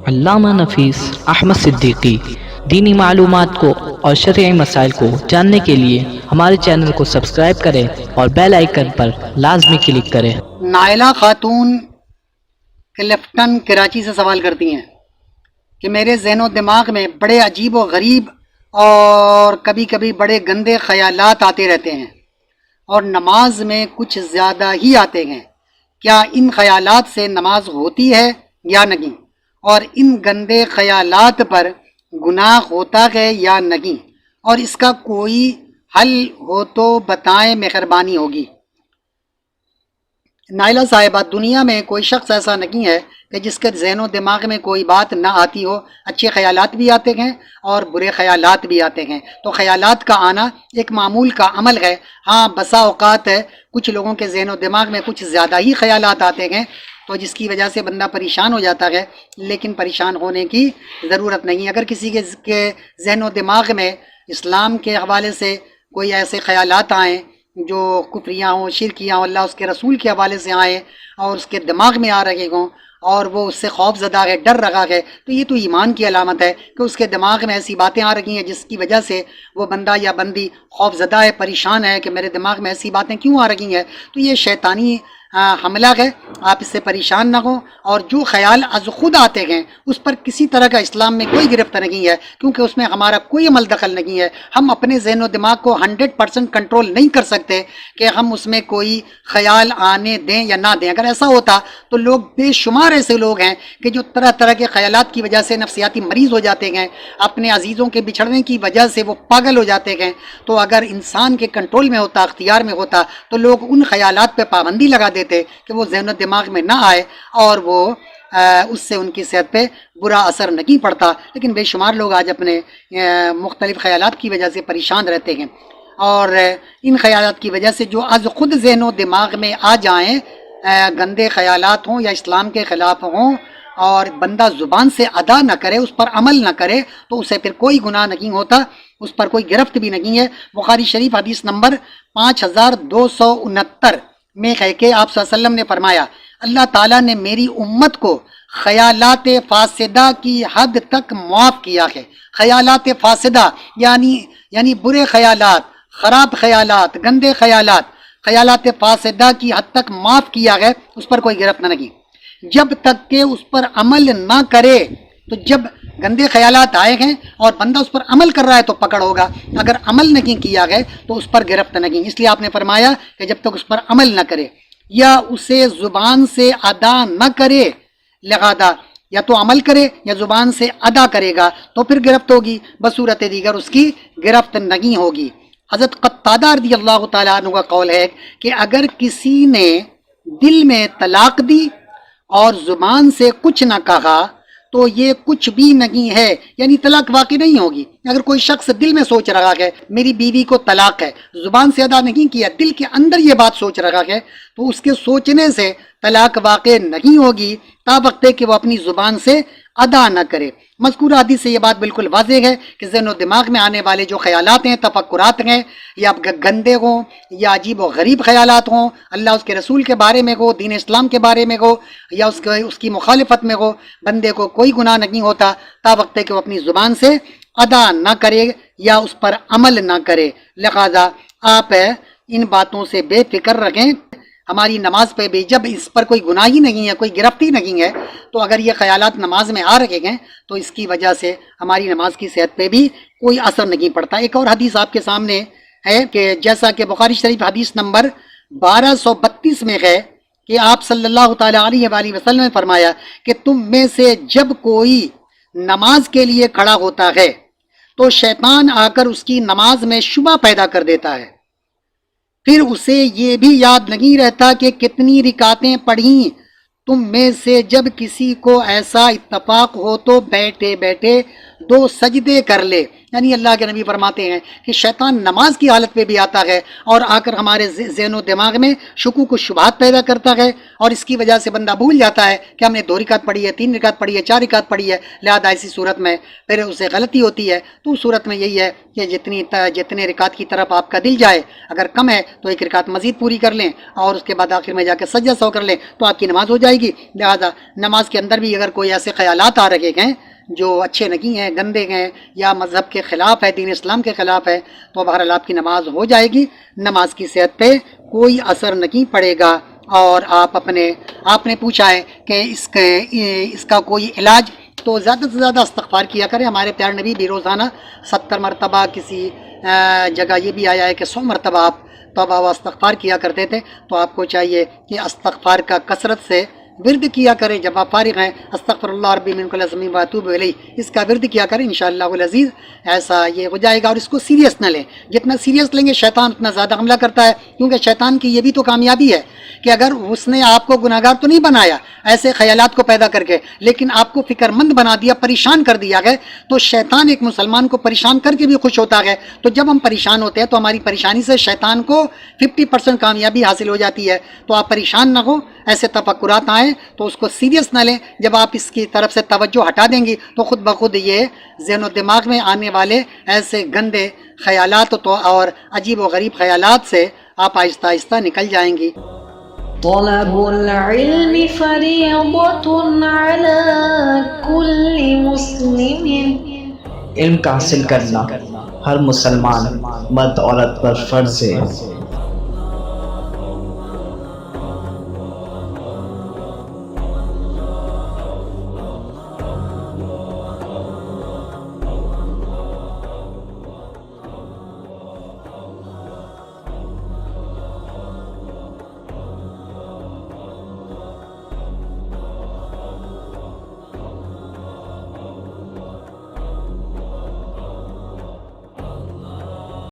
علامہ نفیس احمد صدیقی دینی معلومات کو اور شرعی مسائل کو جاننے کے لیے ہمارے چینل کو سبسکرائب کریں اور بیل آئیکن پر لازمی کلک کریں۔ نائلہ خاتون کلفٹن کراچی سے سوال کرتی ہیں کہ میرے ذہن و دماغ میں بڑے عجیب و غریب اور کبھی کبھی بڑے گندے خیالات آتے رہتے ہیں اور نماز میں کچھ زیادہ ہی آتے ہیں۔ کیا ان خیالات سے نماز ہوتی ہے یا نہیں؟ اور ان گندے خیالات پر گناہ ہوتا ہے یا نہیں؟ اور اس کا کوئی حل ہو تو بتائیں، مہربانی ہوگی۔ نائلہ صاحبہ، دنیا میں کوئی شخص ایسا نہیں ہے کہ جس کے ذہن و دماغ میں کوئی بات نہ آتی ہو۔ اچھے خیالات بھی آتے ہیں اور برے خیالات بھی آتے ہیں، تو خیالات کا آنا ایک معمول کا عمل ہے۔ ہاں، بسا اوقات ہے کچھ لوگوں کے ذہن و دماغ میں کچھ زیادہ ہی خیالات آتے ہیں تو جس کی وجہ سے بندہ پریشان ہو جاتا ہے، لیکن پریشان ہونے کی ضرورت نہیں۔ اگر کسی کے ذہن و دماغ میں اسلام کے حوالے سے کوئی ایسے خیالات آئیں جو کفریاں ہوں، شرکیاں ہوں، اللہ اس کے رسول کے حوالے سے آئیں اور اس کے دماغ میں آ رہے ہوں اور وہ اس سے خوف زدہ ہے، ڈر رہا ہے، تو یہ تو ایمان کی علامت ہے کہ اس کے دماغ میں ایسی باتیں آ رہی ہیں جس کی وجہ سے وہ بندہ یا بندی خوف زدہ ہے، پریشان ہے کہ میرے دماغ میں ایسی باتیں کیوں آ رہی ہیں۔ تو یہ شیطانی حملہ ہے، آپ اس سے پریشان نہ ہوں۔ اور جو خیال از خود آتے ہیں اس پر کسی طرح کا اسلام میں کوئی گرفت نہیں ہے، کیونکہ اس میں ہمارا کوئی عمل دخل نہیں ہے۔ ہم اپنے ذہن و دماغ کو 100% کنٹرول نہیں کر سکتے کہ ہم اس میں کوئی خیال آنے دیں یا نہ دیں۔ اگر ایسا ہوتا تو لوگ بے شمار ایسے لوگ ہیں کہ جو طرح طرح کے خیالات کی وجہ سے نفسیاتی مریض ہو جاتے ہیں، اپنے عزیزوں کے بچھڑنے کی وجہ سے وہ پاگل ہو جاتے ہیں۔ تو اگر انسان کے کنٹرول میں ہوتا، اختیار میں ہوتا، تو لوگ ان خیالات پہ پابندی لگا دیتے کہ وہ ذہن و دماغ میں نہ آئے اور وہ اس سے ان کی صحت پہ برا اثر نہیں پڑتا۔ لیکن بے شمار لوگ آج اپنے مختلف خیالات کی وجہ سے پریشان رہتے ہیں، اور ان خیالات کی وجہ سے جو از خود ذہن و دماغ میں آ جائیں، گندے خیالات ہوں یا اسلام کے خلاف ہوں، اور بندہ زبان سے ادا نہ کرے، اس پر عمل نہ کرے، تو اسے پھر کوئی گناہ نہیں ہوتا، اس پر کوئی گرفت بھی نہیں ہے۔ بخاری شریف حدیث نمبر 5269 میں ہے کہ آپ صلی اللہ علیہ وسلم نے فرمایا، اللہ تعالیٰ نے میری امت کو خیالات فاسدہ کی حد تک معاف کیا ہے۔ خیالات فاسدہ یعنی برے خیالات، خراب خیالات، گندے خیالات، خیالات فاسدہ کی حد تک معاف کیا ہے، اس پر کوئی گرفت نہیں، جب تک کہ اس پر عمل نہ کرے۔ تو جب گندے خیالات آئے ہیں اور بندہ اس پر عمل کر رہا ہے تو پکڑ ہوگا، اگر عمل نہیں کیا ہے تو اس پر گرفت نہیں۔ اس لیے آپ نے فرمایا کہ جب تک اس پر عمل نہ کرے یا اسے زبان سے ادا نہ کرے، لہذا یا تو عمل کرے یا زبان سے ادا کرے گا تو پھر گرفت ہوگی، بصورت دیگر اس کی گرفت نہیں ہوگی۔ حضرت قتادہ رضی اللہ تعالیٰ عنہ کا قول ہے کہ اگر کسی نے دل میں طلاق دی اور زبان سے کچھ نہ کہا تو یہ کچھ بھی نہیں ہے، یعنی طلاق واقع نہیں ہوگی۔ اگر کوئی شخص دل میں سوچ رہا ہے میری بیوی کو طلاق ہے، زبان سے ادا نہیں کیا، دل کے اندر یہ بات سوچ رہا ہے، تو اس کے سوچنے سے طلاق واقع نہیں ہوگی تا وقت کہ وہ اپنی زبان سے ادا نہ کرے۔ مذکورہ حدیث سے یہ بات بالکل واضح ہے کہ ذہن و دماغ میں آنے والے جو خیالات ہیں، تفکرات ہیں، یا گندے ہوں یا عجیب و غریب خیالات ہوں، اللہ اس کے رسول کے بارے میں ہو، دین اسلام کے بارے میں ہو، یا اس کی مخالفت میں ہو، بندے کو کوئی گناہ نہیں ہوتا تا وقت کہ وہ اپنی زبان سے ادا نہ کرے یا اس پر عمل نہ کرے۔ لہذا آپ ان باتوں سے بے فکر رہیں۔ ہماری نماز پہ بھی جب اس پر کوئی گناہ ہی نہیں ہے، کوئی گرفتی نہیں ہے، تو اگر یہ خیالات نماز میں آ رہے ہیں تو اس کی وجہ سے ہماری نماز کی صحت پہ بھی کوئی اثر نہیں پڑتا۔ ایک اور حدیث آپ کے سامنے ہے کہ جیسا کہ بخاری شریف حدیث نمبر 1232 میں ہے کہ آپ صلی اللہ تعالیٰ علیہ وآلہ وسلم نے فرمایا کہ تم میں سے جب کوئی نماز کے لیے کھڑا ہوتا ہے تو شیطان آ کر اس کی نماز میں شبہ پیدا کر دیتا ہے، پھر اسے یہ بھی یاد نہیں رہتا کہ کتنی رکعتیں پڑھیں۔ تم میں سے جب کسی کو ایسا اتفاق ہو تو بیٹھے بیٹھے دو سجدے کر لے. یعنی اللہ کے نبی فرماتے ہیں کہ شیطان نماز کی حالت پہ بھی آتا ہے اور آ کر ہمارے ذہن و دماغ میں شکوک و شبہات پیدا کرتا ہے، اور اس کی وجہ سے بندہ بھول جاتا ہے کہ ہم نے 2 رکعت پڑھی ہے، 3 رکعت پڑھی ہے، 4 رکعت پڑھی ہے، لہذا ایسی صورت میں پھر اسے غلطی ہوتی ہے. تو اس صورت میں یہی ہے کہ جتنے رکعت کی طرف آپ کا دل جائے، اگر کم ہے تو 1 رکعت مزید پوری کر لیں اور اس کے بعد آخر میں جا کے سجدہ سہو کر لیں تو آپ کی نماز ہو جائے گی. لہذا نماز کے اندر بھی اگر کوئی ایسے خیالات آ رہے ہیں جو اچھے نہیں ہیں، گندے ہیں، یا مذہب کے خلاف ہے، دین اسلام کے خلاف ہے، تو بہرحال آپ کی نماز ہو جائے گی، نماز کی صحت پہ کوئی اثر نہیں پڑے گا. اور آپ نے پوچھا ہے کہ اس کا کوئی علاج، تو زیادہ سے زیادہ استغفار کیا کریں. ہمارے پیارے نبی بھی روزانہ 70 مرتبہ، کسی جگہ یہ بھی آیا ہے کہ 100 مرتبہ آپ توبہ و استغفار کیا کرتے تھے. تو آپ کو چاہیے کہ استغفار کا کثرت سے ورد کیا کریں. جب آپ فارغ ہیں استغفر اللہ ربی من کل ذنب و اتوب الیہ، اس کا ورد کیا کریں، انشاءاللہ العزیز ایسا یہ ہو جائے گا. اور اس کو سیریس نہ لیں، جتنا سیریس لیں گے شیطان اتنا زیادہ حملہ کرتا ہے، کیونکہ شیطان کی یہ بھی تو کامیابی ہے کہ اگر اس نے آپ کو گناہگار تو نہیں بنایا ایسے خیالات کو پیدا کر کے، لیکن آپ کو فکر مند بنا دیا، پریشان کر دیا گیا. تو شیطان ایک مسلمان کو پریشان کر کے بھی خوش ہوتا ہے. تو جب ہم پریشان ہوتے ہیں تو ہماری پریشانی سے شیطان کو 50% کامیابی حاصل ہو جاتی ہے. تو آپ پریشان نہ ہو، ایسے تفکرات آئیں تو اس کو سیریس نہ لیں. جب آپ اس کی طرف سے توجہ ہٹا دیں گی تو خود بخود یہ ذہن و دماغ میں آنے والے ایسے گندے خیالات اور عجیب و غریب خیالات سے آپ آہستہ آہستہ نکل جائیں گی. طلب العلم فریضۃ علی کل مسلم. علم کا حاصل کرنا ہر مسلمان مرد عورت پر فرض ہے.